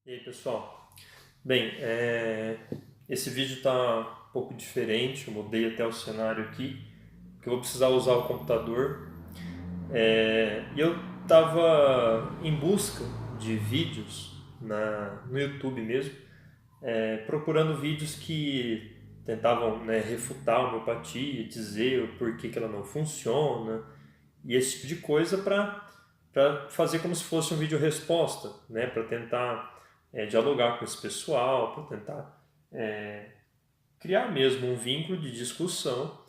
E aí, pessoal? Bem, esse vídeo está um pouco diferente, eu mudei até o cenário aqui, porque eu vou precisar usar o computador. E eu estava em busca de vídeos no YouTube mesmo, procurando vídeos que tentavam, né, refutar a homeopatia, dizer o porquê que ela não funciona, e esse tipo de coisa para fazer como se fosse um vídeo resposta, né, para tentar dialogar com esse pessoal, para tentar criar mesmo um vínculo de discussão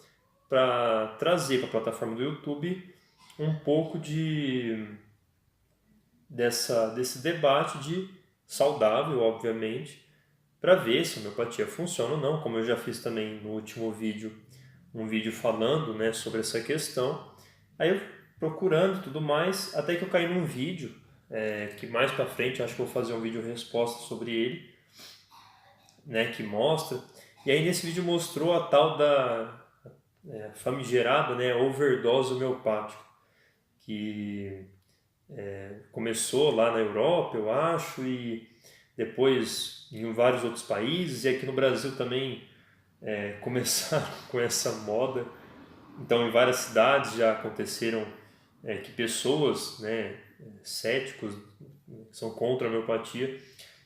para trazer para a plataforma do YouTube um pouco desse debate saudável, obviamente, para ver se a homeopatia funciona ou não, como eu já fiz também no último vídeo, um vídeo falando, né, sobre essa questão. Aí eu procurando tudo mais, até que eu caí num vídeo, que mais para frente eu acho que eu vou fazer um vídeo resposta sobre ele, né, que mostra. E aí nesse vídeo mostrou a tal da famigerada, né, overdose homeopática, que começou lá na Europa, eu acho, e depois em vários outros países, e aqui no Brasil também começaram com essa moda. Então, em várias cidades já aconteceram que pessoas, né, céticos, que são contra a homeopatia,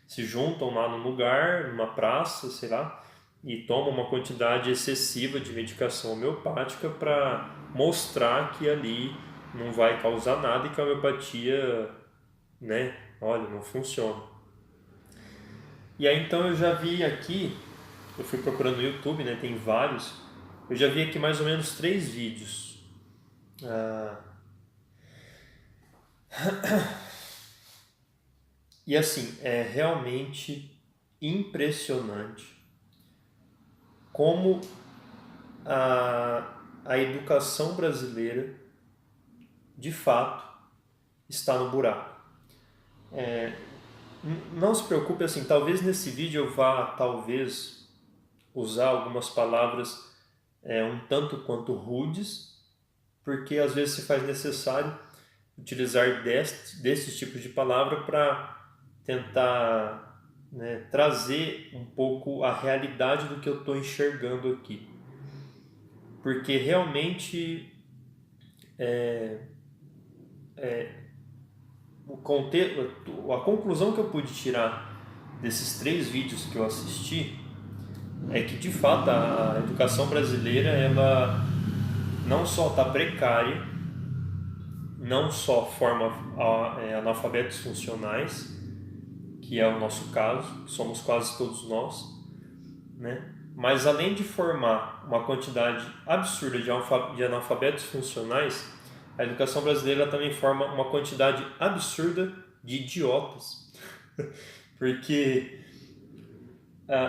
se juntam lá num lugar, numa praça, sei lá, e tomam uma quantidade excessiva de medicação homeopática para mostrar que ali não vai causar nada e que a homeopatia, né, olha, não funciona. E aí então eu já vi aqui, eu fui procurando no YouTube, né, tem vários, eu já vi aqui mais ou menos 3 vídeos. Ah, e assim, é realmente impressionante como a educação brasileira, de fato, está no buraco. Não se preocupe, assim, talvez nesse vídeo eu vá, talvez, usar algumas palavras um tanto quanto rudes, porque às vezes se faz necessário utilizar desses tipos de palavra para tentar, né, trazer um pouco a realidade do que eu estou enxergando aqui. Porque realmente a conclusão que eu pude tirar desses 3 vídeos que eu assisti é que de fato a educação brasileira ela não só está precária, não só forma analfabetos funcionais, que é o nosso caso, que somos quase todos nós, né? Mas além de formar uma quantidade absurda de analfabetos funcionais, a educação brasileira também forma uma quantidade absurda de idiotas. Porque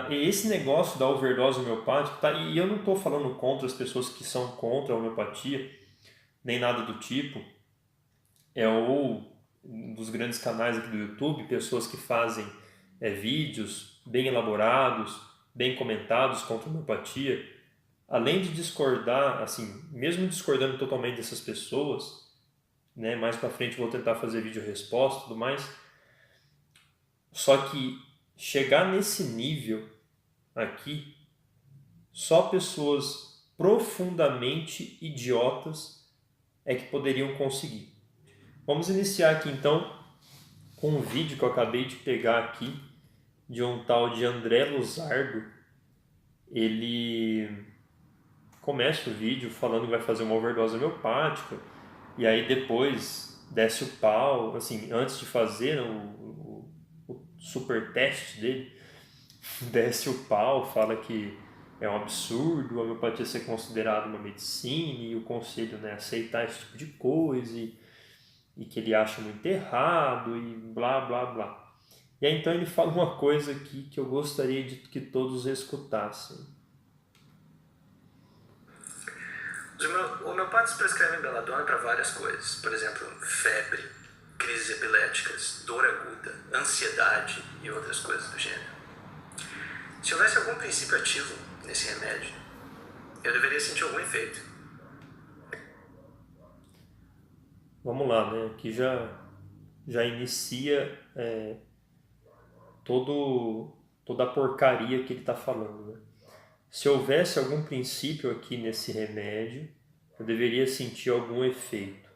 esse negócio da overdose homeopática, tá? E eu não estou falando contra as pessoas que são contra a homeopatia, nem nada do tipo, ou um dos grandes canais aqui do YouTube, pessoas que fazem vídeos bem elaborados, bem comentados contra a homeopatia, além de discordar, assim, mesmo discordando totalmente dessas pessoas, né, mais para frente eu vou tentar fazer vídeo resposta e tudo mais, só que chegar nesse nível aqui, só pessoas profundamente idiotas é que poderiam conseguir. Vamos iniciar aqui então com um vídeo que eu acabei de pegar aqui de um tal de André Luzardo. Ele começa o vídeo falando que vai fazer uma overdose homeopática e aí depois desce o pau, assim, antes de fazer, né, o super teste dele, desce o pau, fala que é um absurdo a homeopatia ser considerada uma medicina e o conselho, né, aceitar esse tipo de coisa e que ele acha muito errado e blá blá blá. E aí então ele fala uma coisa aqui que eu gostaria de que todos escutassem. Os homeopatas prescrevem beladona para várias coisas, por exemplo, febre, crises epiléticas, dor aguda, ansiedade e outras coisas do gênero. Se houvesse algum princípio ativo nesse remédio, eu deveria sentir algum efeito. Vamos lá, né? Aqui já inicia toda a porcaria que ele está falando, né? Se houvesse algum princípio aqui nesse remédio, eu deveria sentir algum efeito.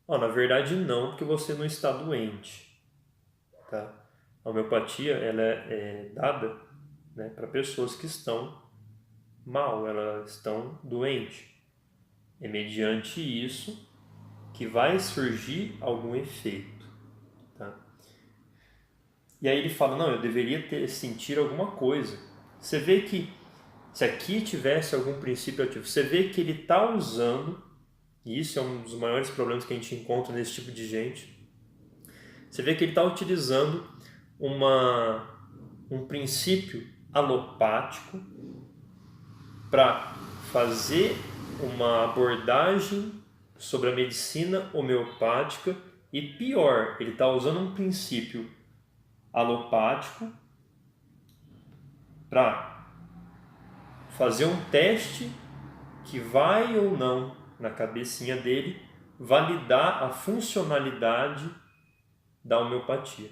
Na verdade não, porque você não está doente, tá? A homeopatia ela é dada, né, para pessoas que estão mal, elas estão doentes. É mediante isso que vai surgir algum efeito, tá? E aí ele fala, não, eu deveria sentir alguma coisa. Você vê que se aqui tivesse algum princípio ativo, você vê que ele está usando, e isso é um dos maiores problemas que a gente encontra nesse tipo de gente, você vê que ele está utilizando um princípio alopático para fazer uma abordagem sobre a medicina homeopática e pior, ele está usando um princípio alopático para fazer um teste que vai ou não, na cabecinha dele, validar a funcionalidade da homeopatia.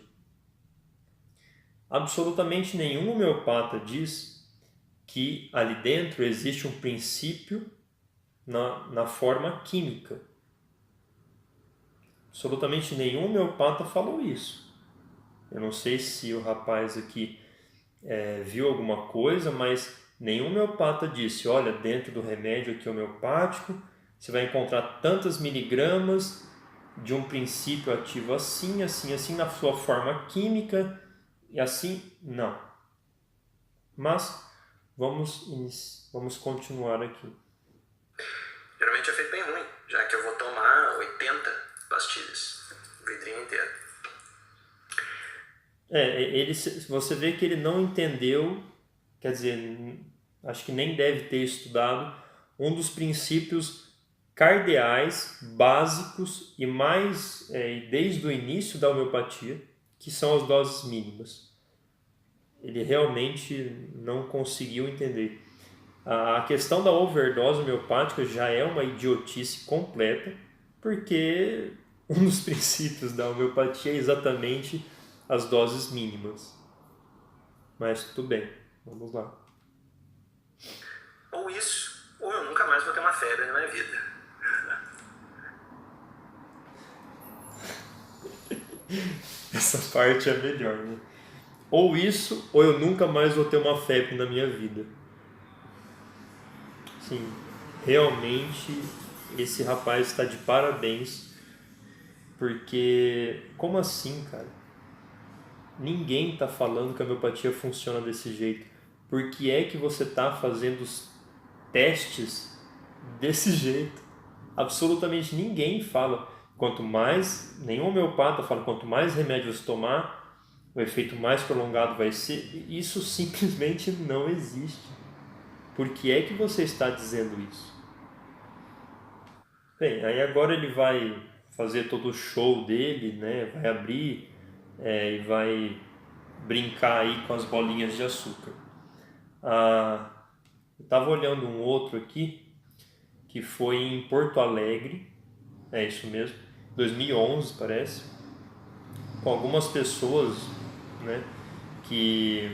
Absolutamente nenhum homeopata diz que ali dentro existe um princípio na forma química. Absolutamente nenhum homeopata falou isso. Eu não sei se o rapaz aqui viu alguma coisa, mas nenhum homeopata disse, olha, dentro do remédio aqui homeopático, você vai encontrar tantas miligramas de um princípio ativo assim, assim, assim, na sua forma química, e assim, não. Mas vamos continuar aqui. Geralmente é feito bem ruim, já que eu vou tomar 80 pastilhas, o vidrinho inteiro. Você vê que ele não entendeu, quer dizer, acho que nem deve ter estudado um dos princípios cardeais, básicos e mais desde o início da homeopatia, que são as doses mínimas. Ele realmente não conseguiu entender. A questão da overdose homeopática já é uma idiotice completa, porque um dos princípios da homeopatia é exatamente as doses mínimas. Mas tudo bem, vamos lá. Ou isso, ou eu nunca mais vou ter uma febre na minha vida. Essa parte é melhor, né? Ou isso, ou eu nunca mais vou ter uma febre na minha vida. Sim, realmente esse rapaz está de parabéns, porque como assim, cara? Ninguém está falando que a homeopatia funciona desse jeito. Por que é que você está fazendo os testes desse jeito? Absolutamente ninguém fala. Nenhum homeopata fala, quanto mais remédio você tomar, o efeito mais prolongado vai ser. Isso simplesmente não existe. Por que é que você está dizendo isso? Bem, aí agora ele vai fazer todo o show dele, né? Vai abrir e vai brincar aí com as bolinhas de açúcar. Eu estava olhando um outro aqui, que foi em Porto Alegre, é isso mesmo, 2011 parece, com algumas pessoas, né, que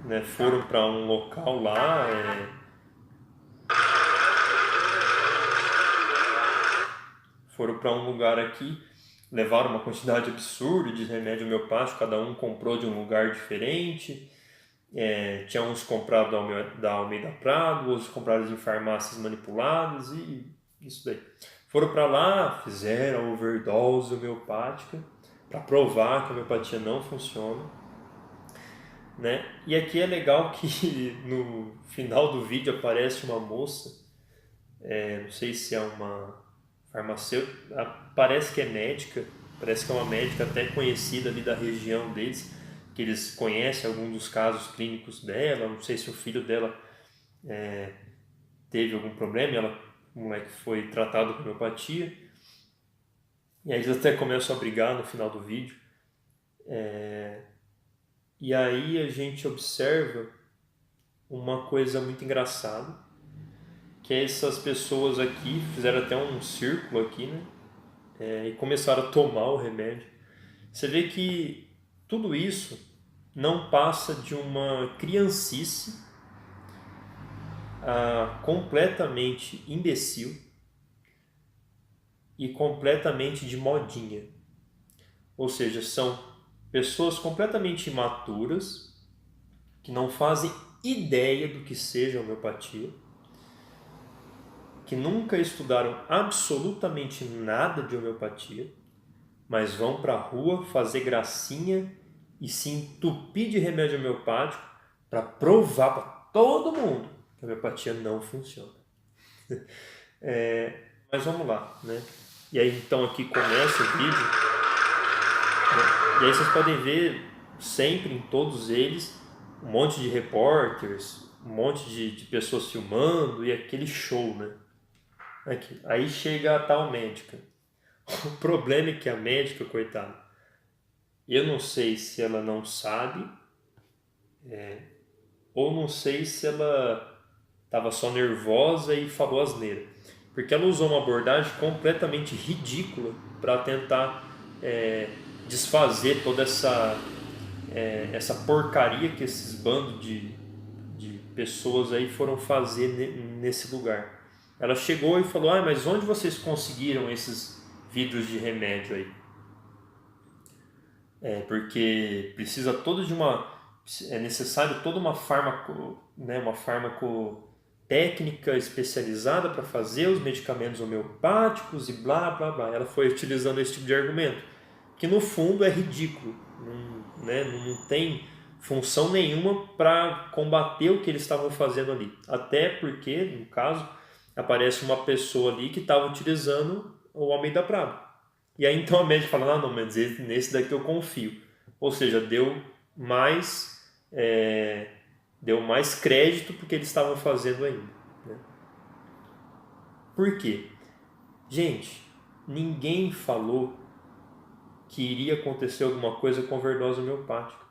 né, foram para um local lá, foram para um lugar aqui, levaram uma quantidade absurda de remédio homeopático, cada um comprou de um lugar diferente, tinha uns comprados da Almeida Prado, outros comprados em farmácias manipuladas e isso daí. Foram para lá, fizeram a overdose homeopática para provar que a homeopatia não funciona, né? E aqui é legal que no final do vídeo aparece uma moça, não sei se é uma farmacêutica, parece que é médica, parece que é uma médica até conhecida ali da região deles, que eles conhecem alguns dos casos clínicos dela, não sei se o filho dela teve algum problema, o moleque foi tratado com homeopatia, e aí eles até começam a brigar no final do vídeo, e aí a gente observa uma coisa muito engraçada, que é essas pessoas aqui fizeram até um círculo aqui, né? E começaram a tomar o remédio. Você vê que tudo isso não passa de uma criancice completamente imbecil e completamente de modinha. Ou seja, são pessoas completamente imaturas que não fazem ideia do que seja homeopatia, que nunca estudaram absolutamente nada de homeopatia, mas vão para a rua fazer gracinha e se entupir de remédio homeopático para provar para todo mundo que a homeopatia não funciona. Mas vamos lá, né? E aí então aqui começa o vídeo, né? E aí vocês podem ver sempre em todos eles um monte de repórteres, um monte de pessoas filmando e aquele show, né? Aqui. Aí chega a tal médica. O problema é que a médica, coitada, eu não sei se ela não sabe, ou não sei se ela estava só nervosa e falou asneira. Porque ela usou uma abordagem completamente ridícula para tentar desfazer toda essa porcaria que esses bandos de pessoas aí foram fazer nesse lugar. Ela chegou e falou: mas onde vocês conseguiram esses vidros de remédio aí? Porque precisa todo de é necessário toda uma farmacotécnica especializada para fazer os medicamentos homeopáticos e blá blá blá. Ela foi utilizando esse tipo de argumento, que no fundo é ridículo, não tem função nenhuma para combater o que eles estavam fazendo ali. Até porque, no caso, aparece uma pessoa ali que estava utilizando o Homem da Prada. E aí então a médica fala: não, mas nesse daqui eu confio. Ou seja, deu mais crédito porque eles estavam fazendo ainda, né? Por quê? Gente, ninguém falou que iria acontecer alguma coisa com overdose homeopática.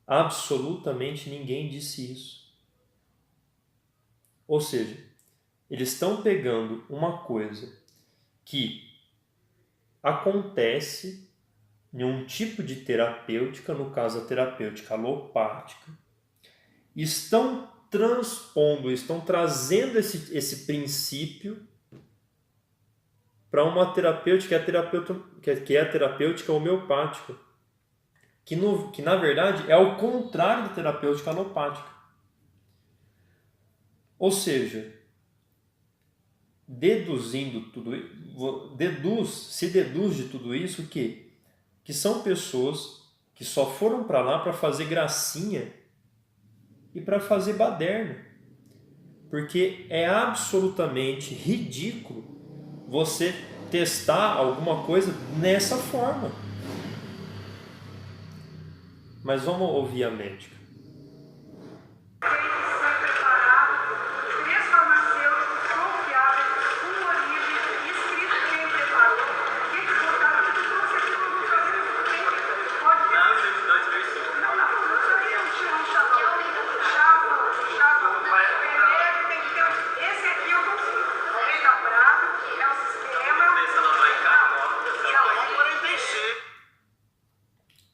Absolutamente ninguém disse isso. Ou seja, eles estão pegando uma coisa que acontece em um tipo de terapêutica, no caso a terapêutica alopática, estão trazendo esse princípio para uma terapêutica que é a terapêutica homeopática, que na verdade é o contrário da terapêutica alopática. Ou seja, se deduz de tudo isso que são pessoas que só foram para lá para fazer gracinha e para fazer baderna. Porque é absolutamente ridículo você testar alguma coisa nessa forma. Mas vamos ouvir a médica.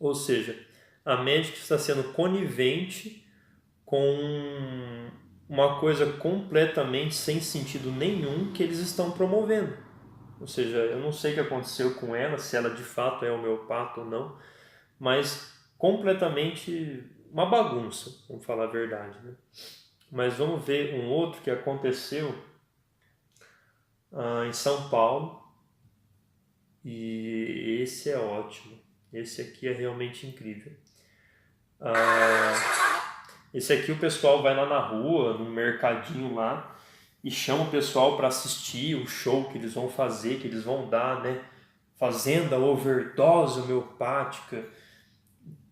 Ou seja, a médica está sendo conivente com uma coisa completamente sem sentido nenhum que eles estão promovendo. Ou seja, eu não sei o que aconteceu com ela, se ela de fato é homeopata ou não, mas completamente uma bagunça, vamos falar a verdade, né? Mas vamos ver um outro que aconteceu em São Paulo, e esse é ótimo. Esse aqui é realmente incrível. Esse aqui o pessoal vai lá na rua, no mercadinho lá, e chama o pessoal para assistir o show que eles vão fazer, que eles vão dar, né? Fazenda overdose homeopática,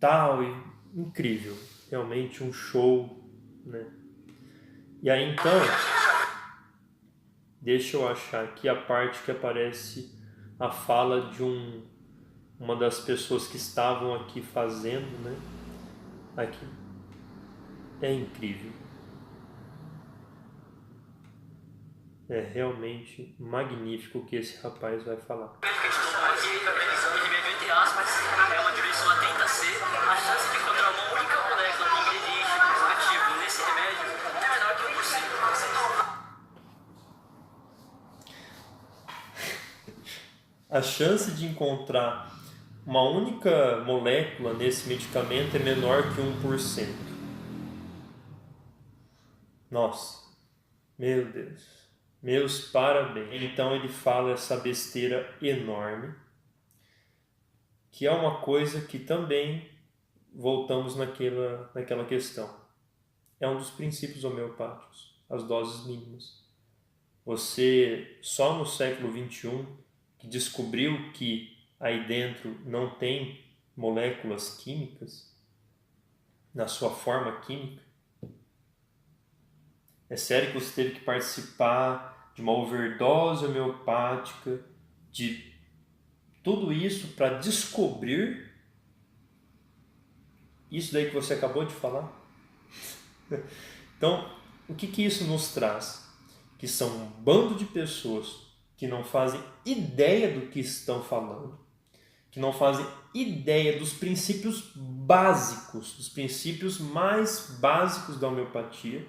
tal, e incrível. Realmente um show, né? E aí então, deixa eu achar aqui a parte que aparece a fala de uma das pessoas que estavam aqui fazendo, né? Aqui. É incrível. É realmente magnífico o que esse rapaz vai falar. O remédio, entre aspas, é uma diluição a 30C. A chance de encontrar uma única molécula de ingrediente ativo nesse remédio é menor que 1%. A chance de encontrar uma única molécula nesse medicamento é menor que 1%. Nossa, meu Deus. Meus parabéns. Então ele fala essa besteira enorme, que é uma coisa que também voltamos naquela questão. É um dos princípios homeopáticos, as doses mínimas. Você, só no século XXI, que descobriu que aí dentro não tem moléculas químicas, na sua forma química, é sério que você teve que participar de uma overdose homeopática, de tudo isso para descobrir isso daí que você acabou de falar? Então, o que isso nos traz? Que são um bando de pessoas que não fazem ideia do que estão falando, que não fazem ideia dos princípios básicos, dos princípios mais básicos da homeopatia,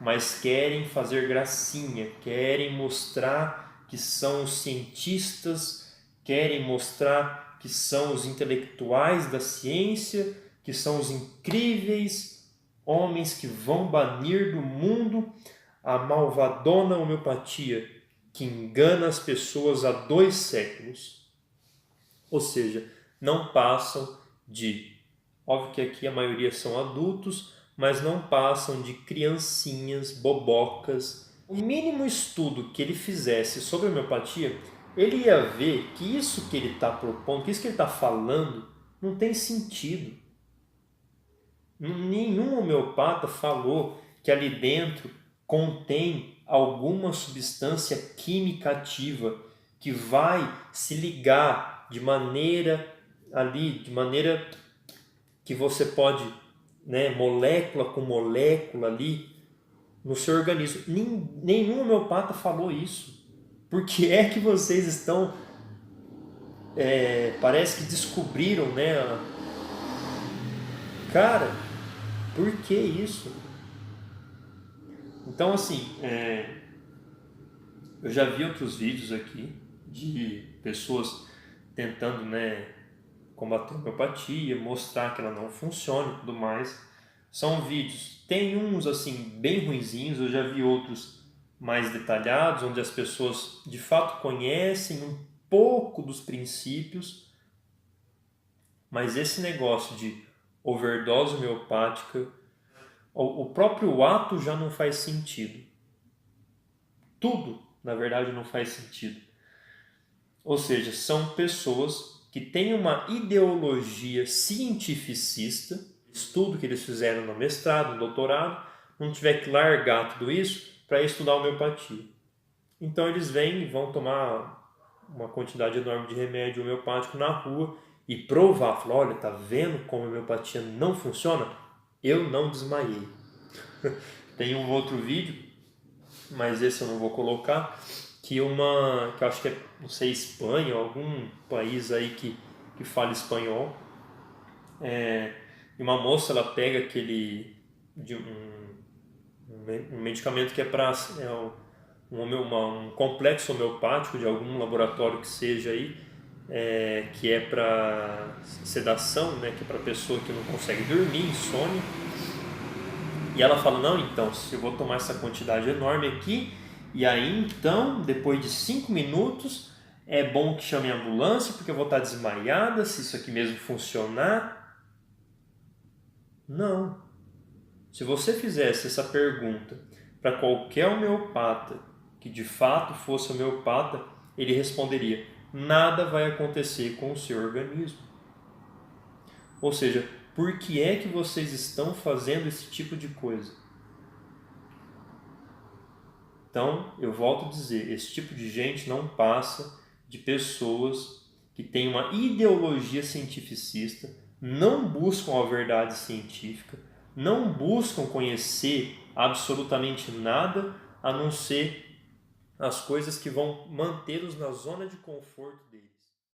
mas querem fazer gracinha, querem mostrar que são os cientistas, querem mostrar que são os intelectuais da ciência, que são os incríveis homens que vão banir do mundo a malvadona homeopatia que engana as pessoas há 2 séculos. Ou seja, não passam de... Óbvio que aqui a maioria são adultos, mas não passam de criancinhas, bobocas. O mínimo estudo que ele fizesse sobre homeopatia, ele ia ver que isso que ele está propondo, que isso que ele está falando, não tem sentido. Nenhum homeopata falou que ali dentro contém alguma substância química ativa que vai se ligar de maneira que você pode, molécula com molécula ali no seu organismo. Nenhum homeopata falou isso. Por que é que vocês estão parece que descobriram, cara, por que isso? Então, assim, eu já vi outros vídeos aqui de pessoas tentando, combater a homeopatia, mostrar que ela não funciona e tudo mais. São vídeos, tem uns assim bem ruinzinhos, eu já vi outros mais detalhados, onde as pessoas de fato conhecem um pouco dos princípios, mas esse negócio de overdose homeopática, o próprio ato já não faz sentido. Tudo, na verdade, não faz sentido. Ou seja, são pessoas que têm uma ideologia cientificista, estudo que eles fizeram no mestrado, no doutorado, não tiver que largar tudo isso para estudar homeopatia. Então eles vêm e vão tomar uma quantidade enorme de remédio homeopático na rua e provar, falar, olha, tá vendo como a homeopatia não funciona? Eu não desmaiei. Tem um outro vídeo, mas esse eu não vou colocar, que eu acho que é, não sei, Espanha, algum país aí que fala espanhol, e uma moça, ela pega um medicamento que é para um complexo homeopático de algum laboratório que seja aí, que é para sedação, que é para pessoa que não consegue dormir, insônia. E ela fala, não, então, se eu vou tomar essa quantidade enorme aqui, e aí então, depois de 5 minutos, é bom que chame a ambulância, porque eu vou estar desmaiada, se isso aqui mesmo funcionar. Não. Se você fizesse essa pergunta para qualquer homeopata, que de fato fosse homeopata, ele responderia, nada vai acontecer com o seu organismo. Ou seja, por que é que vocês estão fazendo esse tipo de coisa? Então, eu volto a dizer, esse tipo de gente não passa de pessoas que têm uma ideologia cientificista, não buscam a verdade científica, não buscam conhecer absolutamente nada a não ser as coisas que vão mantê-los na zona de conforto deles.